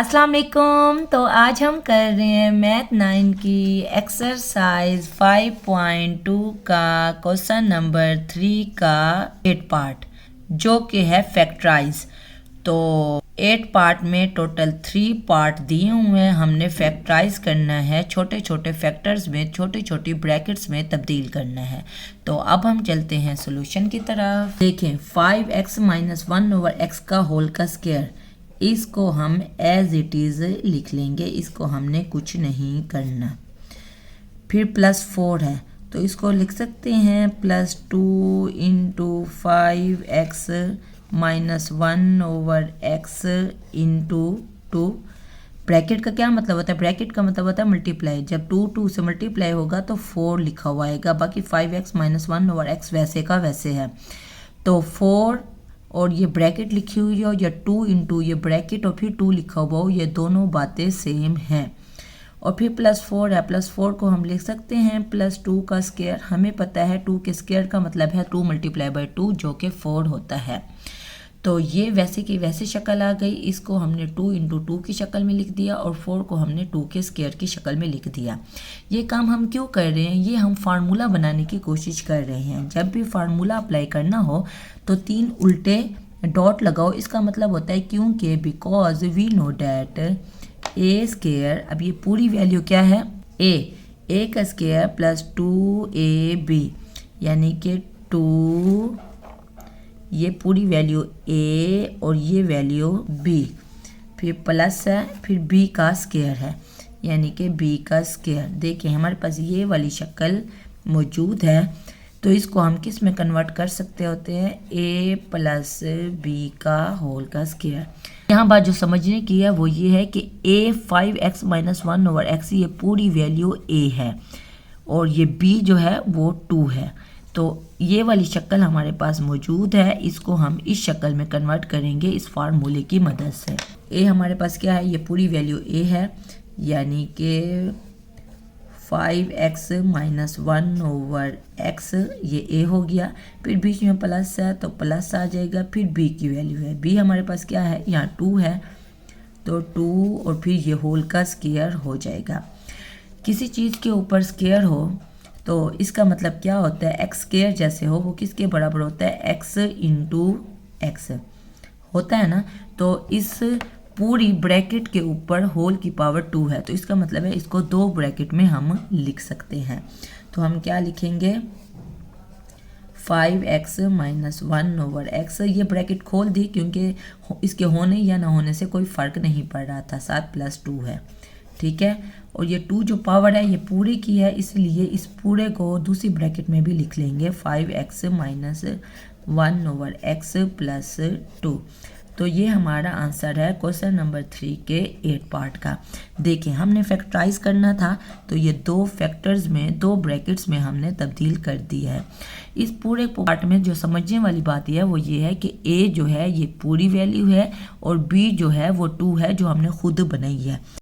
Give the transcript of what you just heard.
अस्सलाम वालेकुम। तो आज हम कर रहे हैं मैथ 9 की एक्सरसाइज 5.2 का क्वेश्चन नंबर 3 का 8 पार्ट, जो कि है फैक्टराइज। तो 8 पार्ट में टोटल 3 पार्ट दिए हुए हैं। हमने फैक्टराइज करना है, छोटे छोटे फैक्टर्स में छोटी छोटी ब्रैकेट्स में तब्दील करना है। तो अब हम चलते हैं सॉल्यूशन की तरफ। देखें 5x - 1/x का होल का स्क्वायर, इसको हम एज इट इज़ लिख लेंगे, इसको हमने कुछ नहीं करना। फिर +4 है तो इसको लिख सकते हैं +2 × 5x - 1/x × 2। ब्रैकेट का क्या मतलब होता है? ब्रैकेट का मतलब होता है मल्टीप्लाई। जब 2 से मल्टीप्लाई होगा तो 4 लिखा हुआ आएगा, बाकी 5x - 1/x वैसे का वैसे है। तो 4 और ये ब्रैकेट लिखी हुई हो या 2 × ये ब्रैकेट और फिर 2 लिखा हुआ हो, ये दोनों बातें सेम हैं। और फिर +4 है, +4 को हम लिख सकते हैं +2 का स्क्वायर। हमें पता है 2 के स्क्वायर का मतलब है 2 × 2 जो कि 4 होता है। तो ये वैसे की वैसे शक्ल आ गई, इसको हमने 2 × 2 की शक्ल में लिख दिया और 4 को हमने 2 के स्क्वायर की शक्ल में लिख दिया। ये काम हम क्यों कर रहे हैं? ये हम फार्मूला बनाने की कोशिश कर रहे हैं। जब भी फार्मूला अप्लाई करना हो तो 3 उल्टे डॉट लगाओ। इसका मतलब होता है क्योंकि because we know that A square, अब ये पूरी वैल्यू क्या है? ए का स्क्वायर +2ab, यानी कि 2, ये पूरी वैल्यू a और ये वैल्यू b, फिर प्लस है, फिर b का स्क्वायर है, यानी कि b का स्क्वायर। देखिए हमारे पास ये वाली शक्ल मौजूद है, तो इसको हम किस में कन्वर्ट कर सकते होते हैं? a + b का होल का स्क्वायर। यहाँ बात जो समझने की है वो ये है कि a 5x - 1/x, ये पूरी वैल्यू a है और ये b जो है वो 2 है। तो ये वाली शक्ल हमारे पास मौजूद है, इसको हम इस शक्ल में कन्वर्ट करेंगे इस फार्मूले की मदद से। a हमारे पास क्या है? ये पूरी वैल्यू a है, यानी कि 5x - 1/x, ये a हो गया। फिर बीच में प्लस है तो प्लस आ जाएगा, फिर b की वैल्यू है, b हमारे पास क्या है? यहाँ 2 है, तो 2 और फिर ये होल का स्क्वायर हो जाएगा। किसी चीज़ के ऊपर स्क्वायर हो तो इसका मतलब क्या होता है? एक्स स्क्वायर जैसे हो वो किसके बराबर होता है? x × x होता है ना। तो इस पूरी ब्रैकेट के ऊपर होल की पावर 2 है, तो इसका मतलब है इसको 2 ब्रैकेट में हम लिख सकते हैं। तो हम क्या लिखेंगे? 5x - 1/x, ये ब्रैकेट खोल दी क्योंकि इसके होने या ना होने से कोई फ़र्क नहीं पड़ रहा था, 7 + 2 है, ठीक है। और ये 2 जो पावर है ये पूरे की है, इसलिए इस पूरे को दूसरी ब्रैकेट में भी लिख लेंगे 5x - 1/x + 2। तो ये हमारा आंसर है क्वेश्चन नंबर 3 के 8 पार्ट का। देखिए हमने फैक्टराइज करना था तो ये 2 फैक्टर्स में 2 ब्रैकेट्स में हमने तब्दील कर दी है। इस पूरे पार्ट में जो समझने वाली बात है वो ये है कि a जो है ये पूरी वैल्यू है और b जो है वो 2 है जो हमने खुद बनाई है।